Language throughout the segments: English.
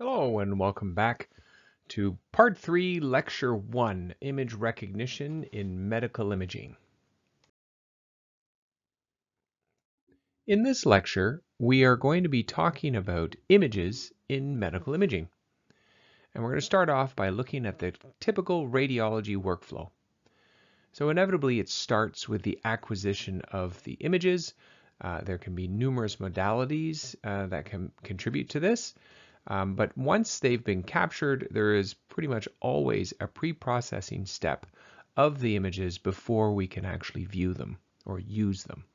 Hello and welcome back to Part 3, Lecture 1, Image Recognition in Medical Imaging. In this lecture, we are going to be talking about images in medical imaging. And we're going to start off by looking at the typical radiology workflow. So inevitably, it starts with the acquisition of the images. There can be numerous modalities that can contribute to this. But once they've been captured, there is pretty much always a pre-processing step of the images before we can actually view them or use them.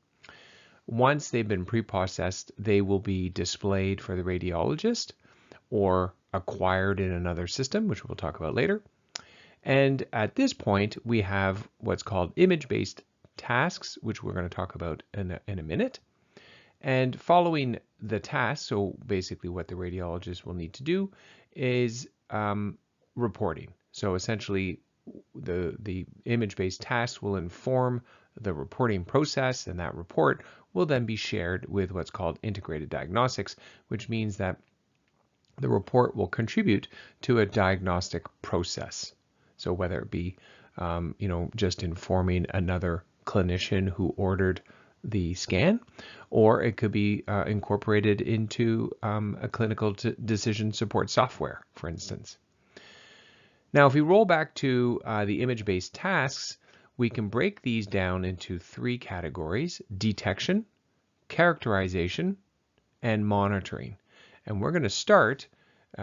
Once they've been pre-processed, they will be displayed for the radiologist or acquired in another system, which we'll talk about later. And at this point, we have what's called image-based tasks, which we're going to talk about in a minute. And following the task, so basically what the radiologist will need to do is reporting. So essentially the image-based task will inform the reporting process, and that report will then be shared with what's called integrated diagnostics, which means that the report will contribute to a diagnostic process. So whether it be just informing another clinician who ordered the scan, or it could be incorporated into a clinical decision support software, for instance. Now, if we roll back to the image-based tasks, we can break these down into three categories: detection, characterization, and monitoring. And we're going to start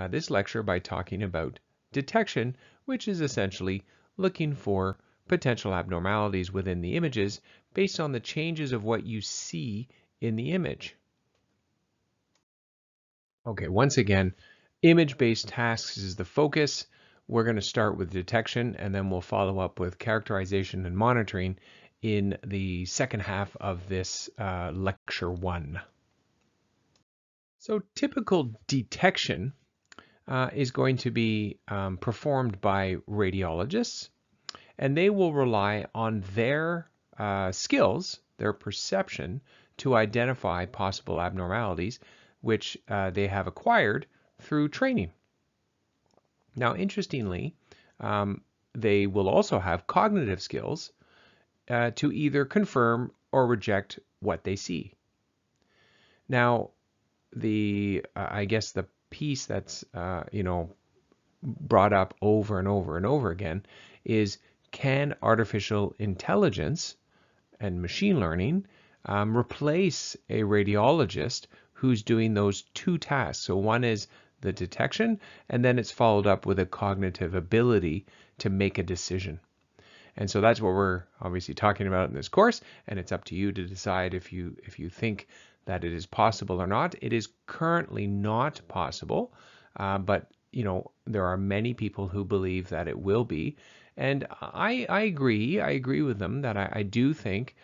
this lecture by talking about detection, which is essentially looking for potential abnormalities within the images based on the changes of what you see in the image. Okay, once again, image-based tasks is the focus. We're going to start with detection, and then we'll follow up with characterization and monitoring in the second half of this lecture 1. So typical detection is going to be performed by radiologists, and they will rely on their skills, their perception, to identify possible abnormalities, which they have acquired through training. Now, interestingly, they will also have cognitive skills to either confirm or reject what they see. Now, I guess the piece that's brought up over and over and over again is, can artificial intelligence and machine learning replace a radiologist who's doing those two tasks? So one is the detection, and then it's followed up with a cognitive ability to make a decision. And so that's what we're obviously talking about in this course, and it's up to you to decide if you think that it is possible or not. It is currently not possible, but there are many people who believe that it will be. And I agree with them that I do think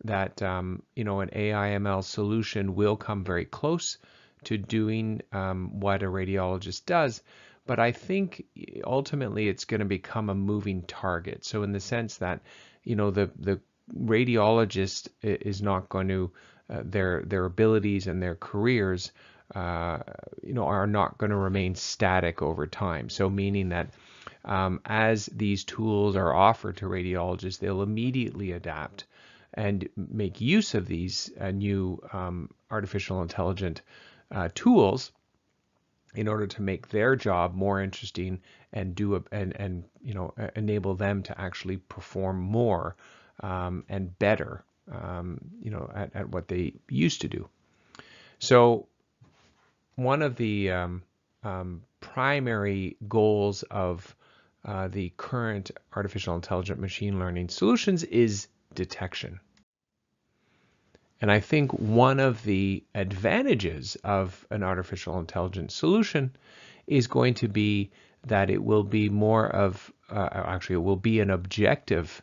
that an AI/ML solution will come very close to doing what a radiologist does, but I think ultimately it's going to become a moving target. So in the sense that the radiologist is not going to their abilities and their careers are not going to remain static over time. So meaning that as these tools are offered to radiologists, they'll immediately adapt and make use of these new artificial intelligent tools in order to make their job more interesting and enable them to actually perform more and better at what they used to do. So one of the primary goals of the current artificial intelligent machine learning solutions is detection. And I think one of the advantages of an artificial intelligence solution is going to be that it will be more of, actually it will be an objective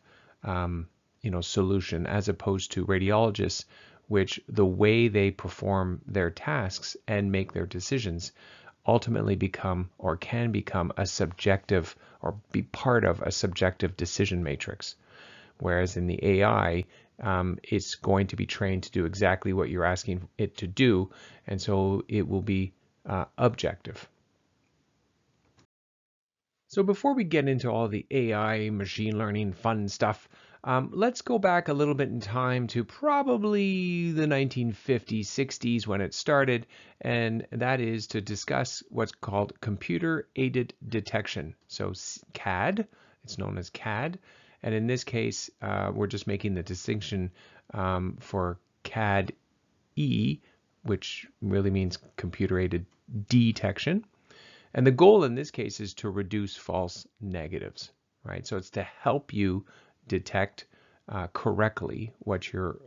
solution, as opposed to radiologists, which the way they perform their tasks and make their decisions ultimately become or can become a subjective or be part of a subjective decision matrix. Whereas in the AI, it's going to be trained to do exactly what you're asking it to do, and so it will be objective. So before we get into all the AI, machine learning, fun stuff, let's go back a little bit in time to probably the 1950s, 60s when it started, and that is to discuss what's called computer-aided detection. So CAD, it's known as CAD, and in this case, we're just making the distinction for CAD-E, which really means computer-aided detection. And the goal in this case is to reduce false negatives, right? So it's to help you detect correctly what you're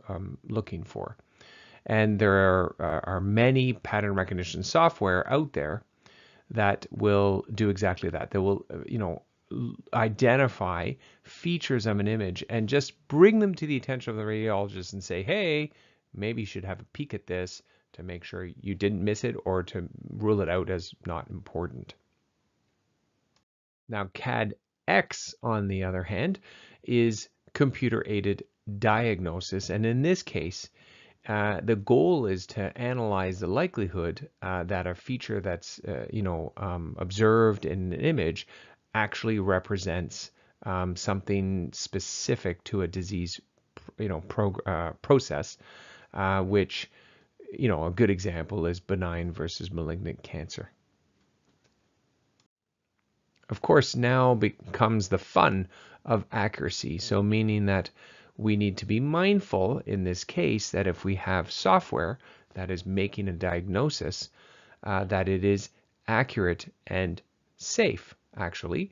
looking for. And there are many pattern recognition software out there that will do exactly that. They will, identify features of an image and just bring them to the attention of the radiologist and say, hey, maybe you should have a peek at this to make sure you didn't miss it or to rule it out as not important. Now, CAD-X, on the other hand, is computer-aided diagnosis. And in this case, the goal is to analyze the likelihood that a feature that's observed in an image actually represents something specific to a disease process, which a good example is benign versus malignant cancer. Of course, now becomes the fun of accuracy. So meaning that we need to be mindful in this case that if we have software that is making a diagnosis, that it is accurate and safe, actually,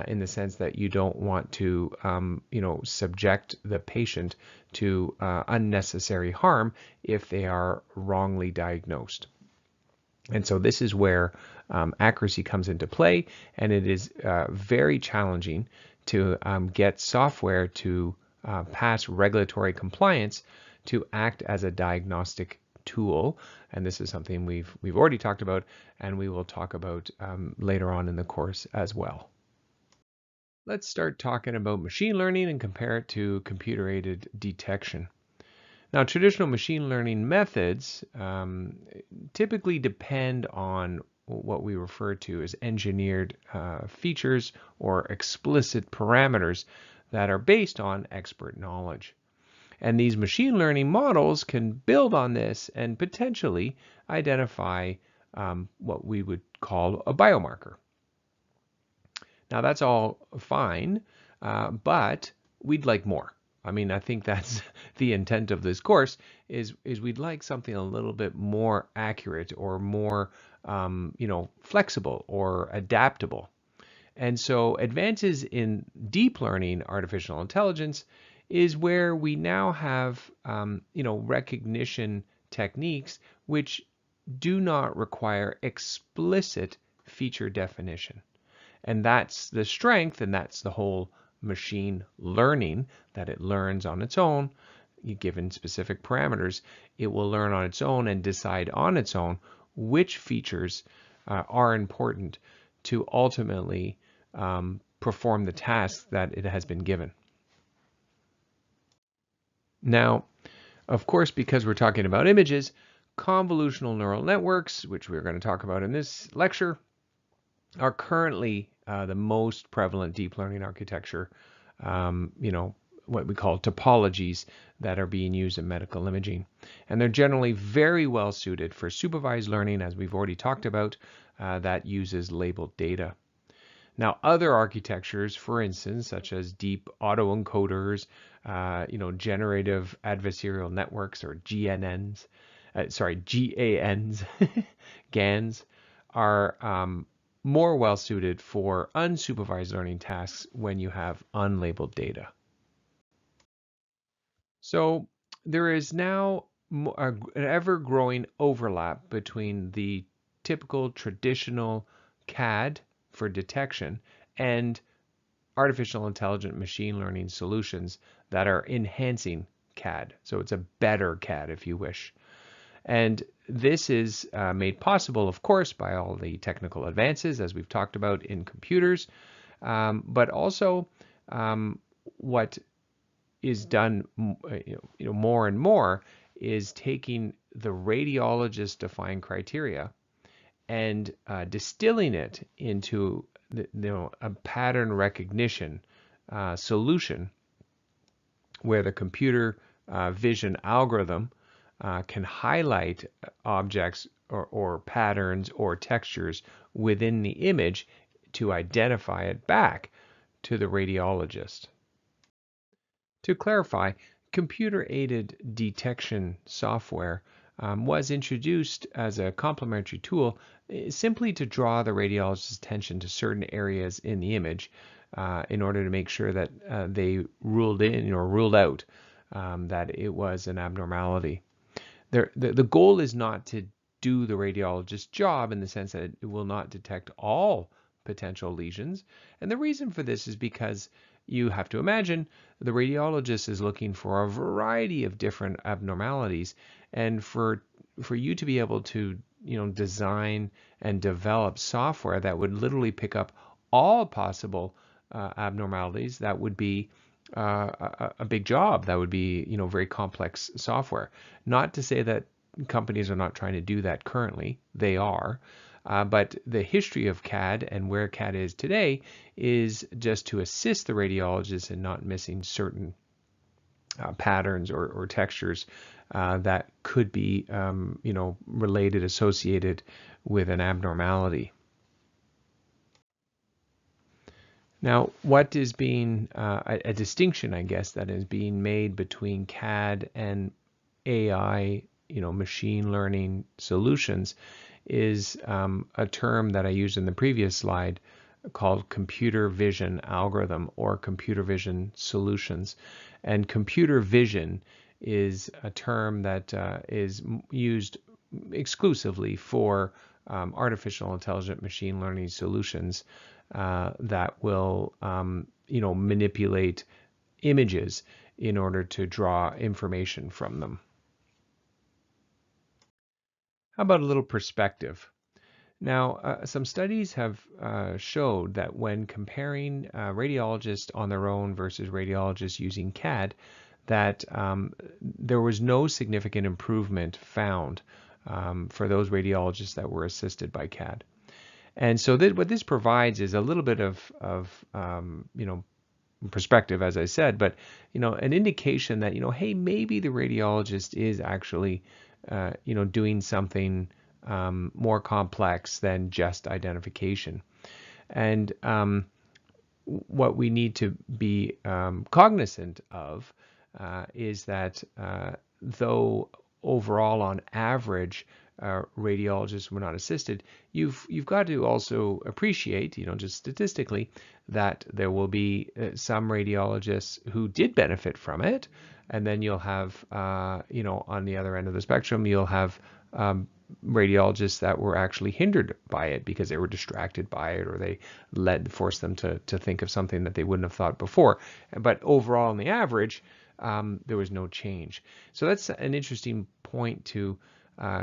in the sense that you don't want to, subject the patient to unnecessary harm if they are wrongly diagnosed. And so this is where accuracy comes into play, and it is very challenging to get software to pass regulatory compliance to act as a diagnostic tool. And this is something we've already talked about, and we will talk about later on in the course as well. Let's start talking about machine learning and compare it to computer-aided detection. Now, traditional machine learning methods typically depend on what we refer to as engineered features or explicit parameters that are based on expert knowledge. And these machine learning models can build on this and potentially identify what we would call a biomarker. Now, that's all fine, but we'd like more. I mean, I think that's the intent of this course is we'd like something a little bit more accurate or more, flexible or adaptable. And so advances in deep learning artificial intelligence is where we now have, recognition techniques which do not require explicit feature definition. And that's the strength, and that's the whole machine learning, that it learns on its own. Given specific parameters, it will learn on its own and decide on its own which features are important to ultimately perform the task that it has been given. Now, of course, because we're talking about images, convolutional neural networks, which we're going to talk about in this lecture, are currently the most prevalent deep learning architecture, what we call topologies that are being used in medical imaging. And they're generally very well suited for supervised learning, as we've already talked about, that uses labeled data. Now, other architectures, for instance, such as deep autoencoders, generative adversarial networks, or GANs, GANs, are more well suited for unsupervised learning tasks when you have unlabeled data. So there is now an ever-growing overlap between the typical traditional CAD for detection and artificial intelligent machine learning solutions that are enhancing CAD. So it's a better CAD, if you wish. And this is made possible, of course, by all the technical advances, as we've talked about in computers, but also what is done more and more is taking the radiologist-defined criteria and distilling it into a pattern recognition solution where the computer vision algorithm can highlight objects or patterns or textures within the image to identify it back to the radiologist. To clarify, computer-aided detection software was introduced as a complementary tool simply to draw the radiologist's attention to certain areas in the image in order to make sure that they ruled in or ruled out that it was an abnormality. The goal is not to do the radiologist's job in the sense that it will not detect all potential lesions. And the reason for this is because you have to imagine the radiologist is looking for a variety of different abnormalities, and for you to be able to design and develop software that would literally pick up all possible abnormalities, that would be a big job. That would be very complex software. Not to say that companies are not trying to do that currently. They are. But the history of CAD and where CAD is today is just to assist the radiologist in not missing certain patterns or textures that could be related, associated with an abnormality. Now, what is being a distinction, I guess, that is being made between CAD and AI, machine learning solutions, is a term that I used in the previous slide called computer vision algorithm or computer vision solutions. And computer vision is a term that is used exclusively for artificial intelligent machine learning solutions that will manipulate images in order to draw information from them. How about a little perspective? Now, some studies have showed that when comparing radiologists on their own versus radiologists using CAD, that there was no significant improvement found for those radiologists that were assisted by CAD. And so what this provides is a little bit of perspective, as I said, but an indication that hey, maybe the radiologist is actually doing something more complex than just identification. And what we need to be cognizant of is that though overall on average radiologists were not assisted, you've got to also appreciate, just statistically, that there will be some radiologists who did benefit from it, and then you'll have, on the other end of the spectrum, you'll have radiologists that were actually hindered by it because they were distracted by it, or they forced them to think of something that they wouldn't have thought before. But overall, on the average, there was no change. So that's an interesting point to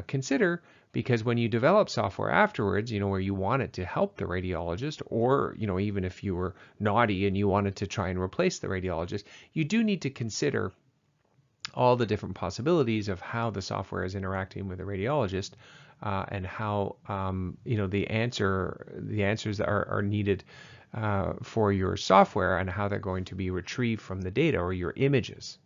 consider, because when you develop software afterwards, where you want it to help the radiologist, or even if you were naughty and you wanted to try and replace the radiologist, you do need to consider all the different possibilities of how the software is interacting with the radiologist, and how the answers are needed for your software, and how they're going to be retrieved from the data or your images.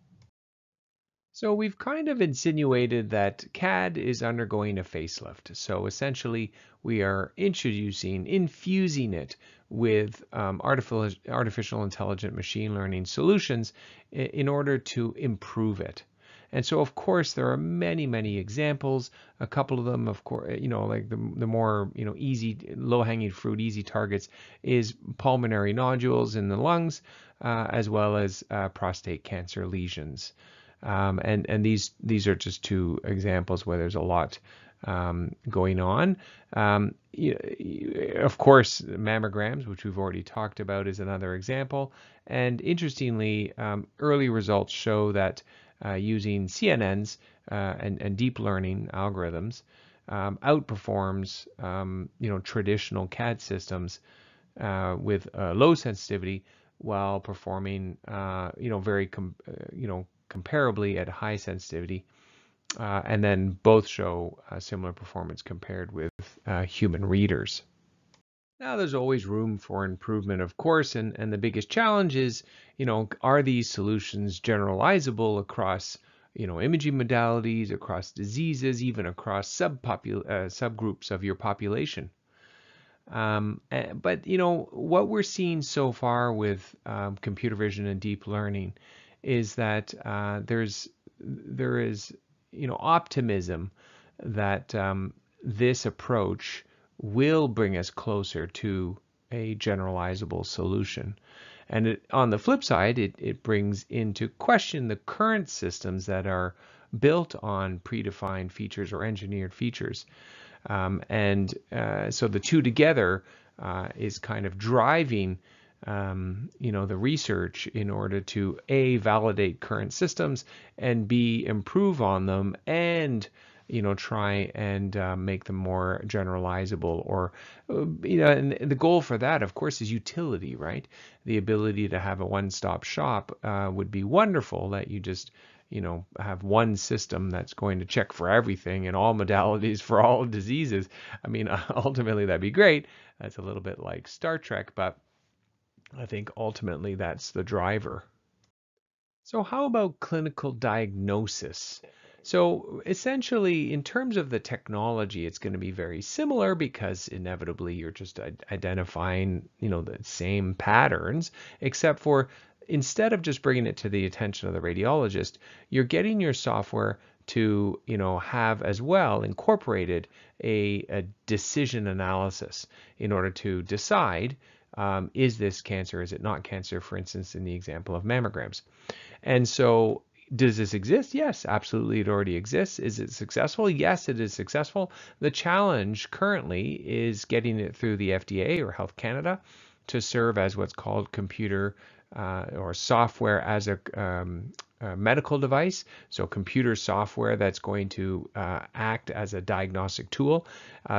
So we've kind of insinuated that CAD is undergoing a facelift. So essentially, we are infusing it with artificial intelligent machine learning solutions in order to improve it. And so, of course, there are many, many examples. A couple of them, of course, like the more, easy, low-hanging fruit, easy targets is pulmonary nodules in the lungs, as well as prostate cancer lesions. And these are just two examples where there's a lot going on. Of course, mammograms, which we've already talked about, is another example. And interestingly, early results show that using CNNs and deep learning algorithms outperforms traditional CAD systems with low sensitivity, while performing very comparably at high sensitivity, and then both show similar performance compared with human readers. Now, there's always room for improvement, of course, and the biggest challenge is, are these solutions generalizable across, imaging modalities, across diseases, even across subgroups of your population? But what we're seeing so far with computer vision and deep learning is that there is optimism that this approach will bring us closer to a generalizable solution. And on the flip side, it brings into question the current systems that are built on predefined features or engineered features. So the two together is kind of driving the research in order to A, validate current systems, and B, improve on them, and try and make them more generalizable, or and the goal for that, of course, is utility, right? The ability to have a one-stop shop would be wonderful, that you just have one system that's going to check for everything and all modalities for all diseases. I mean, ultimately that'd be great. That's a little bit like Star Trek, but I think ultimately that's the driver. So how about clinical diagnosis? So essentially, in terms of the technology, it's going to be very similar because inevitably you're just identifying, the same patterns, except for instead of just bringing it to the attention of the radiologist, you're getting your software to, have as well incorporated a decision analysis in order to decide, is this cancer, is it not cancer, for instance, in the example of mammograms. And so does this exist? Yes, absolutely. It already exists. Is it successful? Yes, it is successful. The challenge currently is getting it through the FDA or Health Canada to serve as what's called computer or software as a medical device. So computer software that's going to act as a diagnostic tool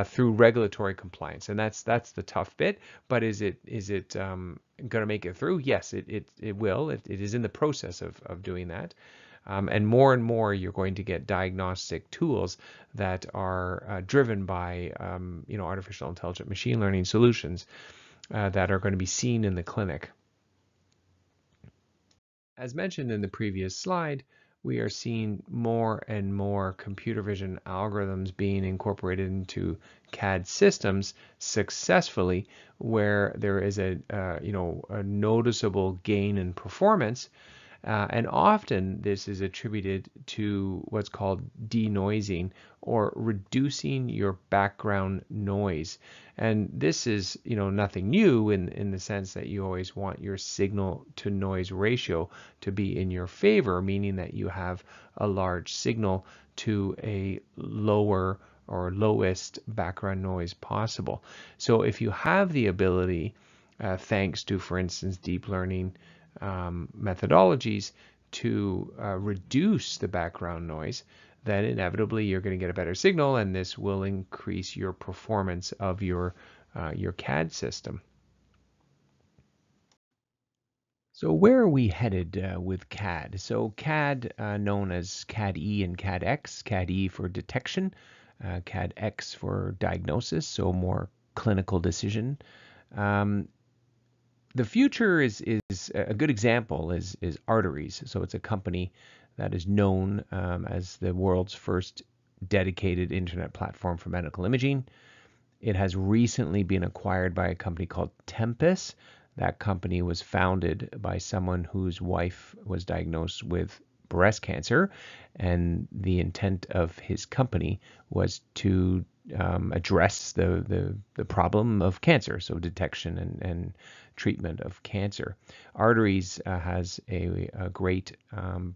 through regulatory compliance. And that's the tough bit. But is it going to make it through? Yes, it will. It is in the process of doing that. And more you're going to get diagnostic tools that are driven by artificial intelligent machine learning solutions that are going to be seen in the clinic. As mentioned in the previous slide, we are seeing more and more computer vision algorithms being incorporated into CAD systems successfully, where there is a noticeable gain in performance. And often this is attributed to what's called denoising, or reducing your background noise. And this is, nothing new in the sense that you always want your signal to noise ratio to be in your favor, meaning that you have a large signal to a lower or lowest background noise possible. So if you have the ability, thanks to, for instance, deep learning methodologies, to reduce the background noise, then inevitably you're going to get a better signal, and this will increase your performance of your CAD system. So where are we headed with CAD? So CAD, known as CAD-E and CAD-X, CAD-E for detection, CAD-X for diagnosis, so more clinical decision. The future is a good example is Arteries. So it's a company that is known as the world's first dedicated internet platform for medical imaging. It has recently been acquired by a company called Tempus. That company was founded by someone whose wife was diagnosed with breast cancer, and the intent of his company was to address the problem of cancer, so detection and treatment of cancer. Arteries has a great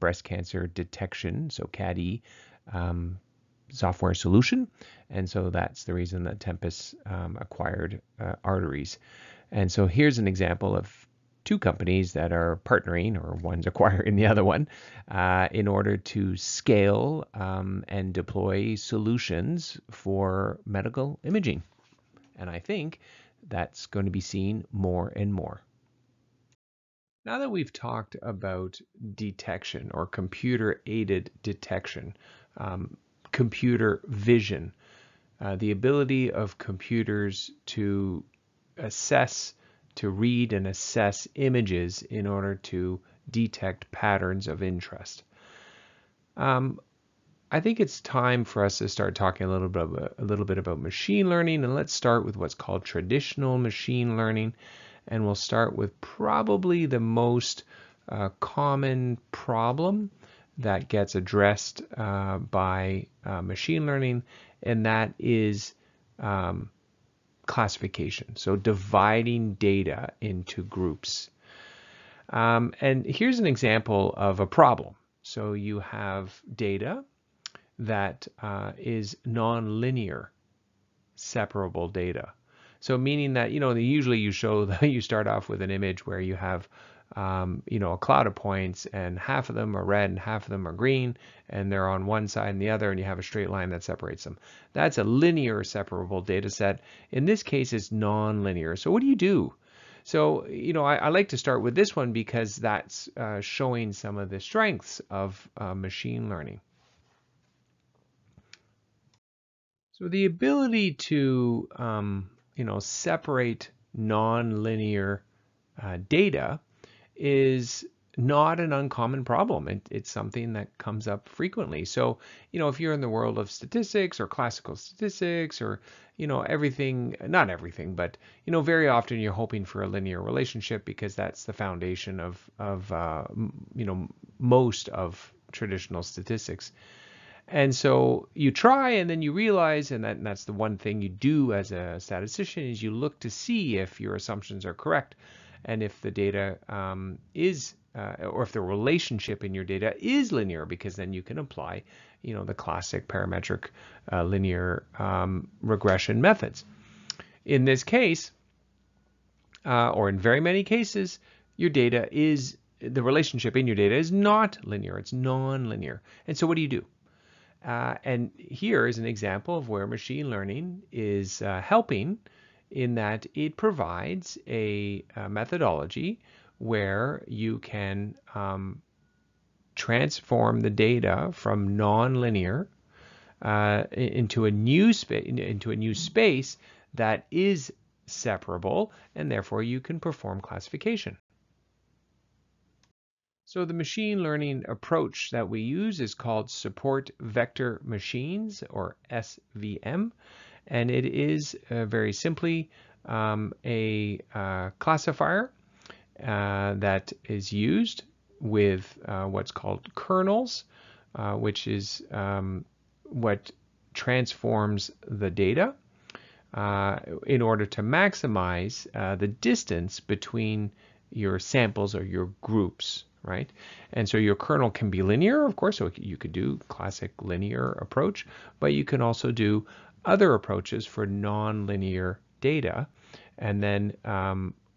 breast cancer detection, so CAD-E software solution, and so that's the reason that Tempus acquired Arteries. And so here's an example of two companies that are partnering, or one's acquiring the other one, in order to scale and deploy solutions for medical imaging. And I think that's going to be seen more and more. Now that we've talked about detection or computer-aided detection, computer vision, the ability of computers to read and assess images in order to detect patterns of interest. I think it's time for us to start talking a little bit about machine learning, and let's start with what's called traditional machine learning. And we'll start with probably the most common problem that gets addressed by machine learning, and that is classification. So dividing data into groups. And here's an example of a problem. So you have data that is nonlinear separable data. So meaning that, usually you start off with an image where you have, a cloud of points, and half of them are red and half of them are green, and they're on one side and the other, and you have a straight line that separates them. That's a linear separable data set. In this case, it's nonlinear. So what do you do? So, I like to start with this one because that's showing some of the strengths of machine learning. So the ability to, separate nonlinear data is not an uncommon problem. It's something that comes up frequently. So, if you're in the world of statistics or classical statistics or, everything, not everything, but, very often you're hoping for a linear relationship because that's the foundation of most of traditional statistics. And so you try, and then you realize, and that's the one thing you do as a statistician, is you look to see if your assumptions are correct, and if the data or if the relationship in your data is linear, because then you can apply, the classic parametric linear regression methods. In this case, or in very many cases, the relationship in your data is not linear; it's non-linear. And so what do you do? And here is an example of where machine learning is helping, in that it provides a methodology where you can transform the data from nonlinear into a new space that is separable, and therefore you can perform classification. So the machine learning approach that we use is called support vector machines, or SVM, and it is very simply a classifier that is used with what's called kernels, which is what transforms the data in order to maximize the distance between your samples or your groups. Right? And so your kernel can be linear, of course, so you could do classic linear approach, but you can also do other approaches for nonlinear data. And then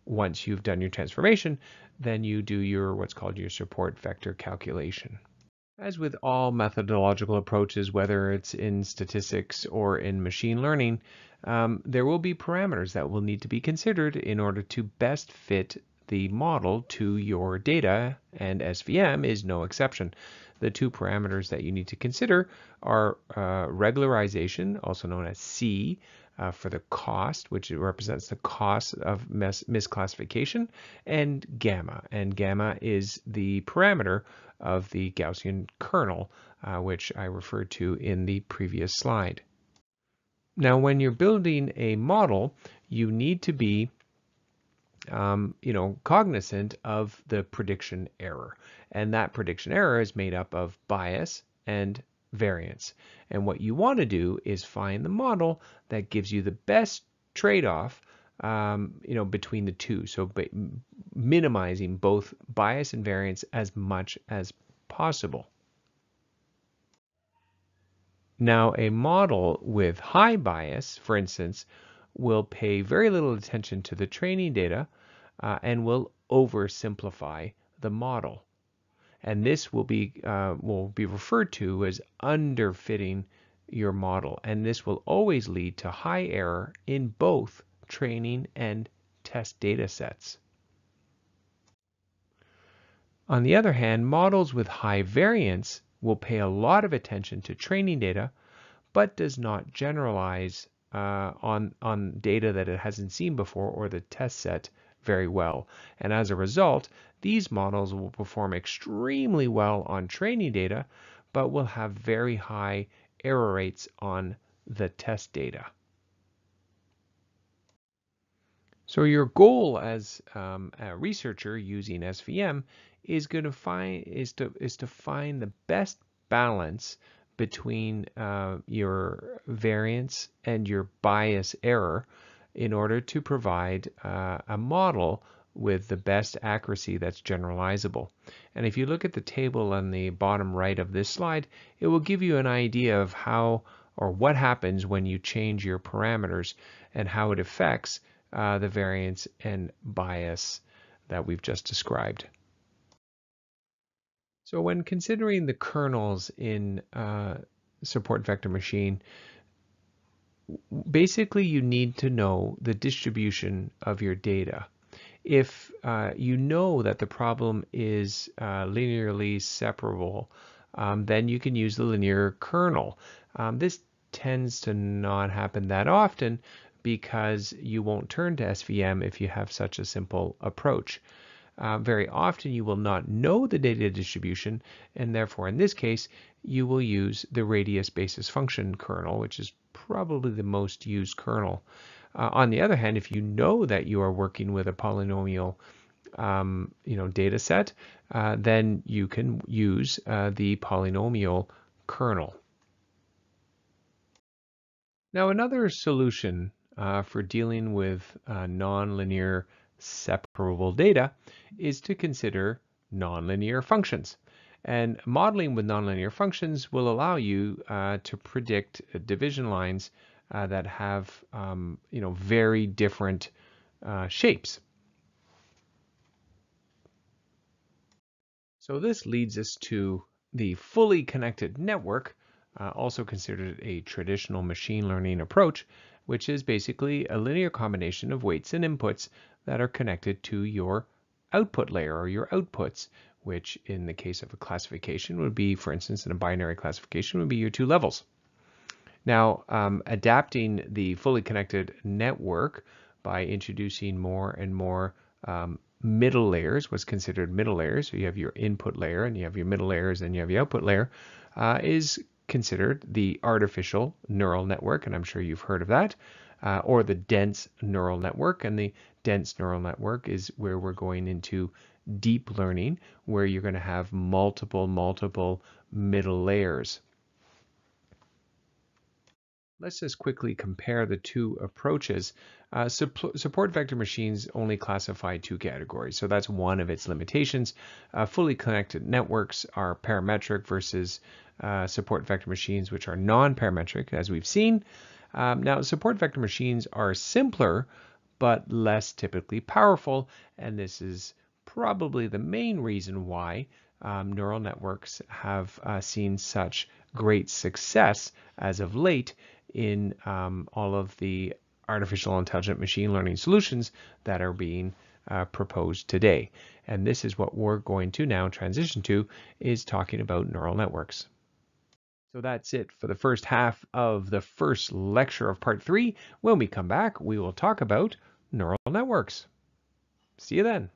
once you've done your transformation, then you do what's called your support vector calculation. As with all methodological approaches, whether it's in statistics or in machine learning, there will be parameters that will need to be considered in order to best fit the model to your data, and SVM is no exception. The two parameters that you need to consider are regularization, also known as C, for the cost, which represents the cost of misclassification, and gamma. And gamma is the parameter of the Gaussian kernel, which I referred to in the previous slide. Now, when you're building a model, you need to be cognizant of the prediction error. And that prediction error is made up of bias and variance. And what you want to do is find the model that gives you the best trade-off, between the two. So minimizing both bias and variance as much as possible. Now, a model with high bias, for instance, will pay very little attention to the training data and will oversimplify the model. And this will be referred to as underfitting your model. And this will always lead to high error in both training and test data sets. On the other hand, models with high variance will pay a lot of attention to training data, but does not generalize on data that it hasn't seen before or the test set very well. And as a result, these models will perform extremely well on training data, but will have very high error rates on the test data. So your goal as a researcher using SVM is going to find the best balance between your variance and your bias error in order to provide a model with the best accuracy that's generalizable. And if you look at the table on the bottom right of this slide, it will give you an idea of how or what happens when you change your parameters and how it affects the variance and bias that we've just described. So when considering the kernels in support vector machine, basically you need to know the distribution of your data. If you know that the problem is linearly separable, then you can use the linear kernel. This tends to not happen that often because you won't turn to SVM if you have such a simple approach. Very often you will not know the data distribution, and therefore in this case you will use the radius basis function kernel, which is probably the most used kernel. On the other hand, if you know that you are working with a polynomial data set, then you can use the polynomial kernel. Now another solution for dealing with nonlinear separable data is to consider nonlinear functions. And modeling with nonlinear functions will allow you to predict division lines that have very different shapes. So this leads us to the fully connected network, also considered a traditional machine learning approach, which is basically a linear combination of weights and inputs that are connected to your output layer or your outputs, which in the case of a classification would be, for instance, in a binary classification would be your two levels. Now, adapting the fully connected network by introducing more and more middle layers, what's considered middle layers, so you have your input layer and you have your middle layers and you have your output layer, is considered the artificial neural network, and I'm sure you've heard of that, or the dense neural network. And the dense neural network is where we're going into deep learning, where you're going to have multiple middle layers. Let's just quickly compare the two approaches. Support vector machines only classify two categories, so that's one of its limitations. Fully connected networks are parametric versus support vector machines, which are non-parametric, as we've seen. Now, support vector machines are simpler, but less typically powerful, and this is probably the main reason why neural networks have seen such great success as of late in all of the artificial intelligent machine learning solutions that are being proposed today. And this is what we're going to now transition to, is talking about neural networks. So that's it for the first half of the first lecture of part 3. When we come back, we will talk about neural networks. See you then.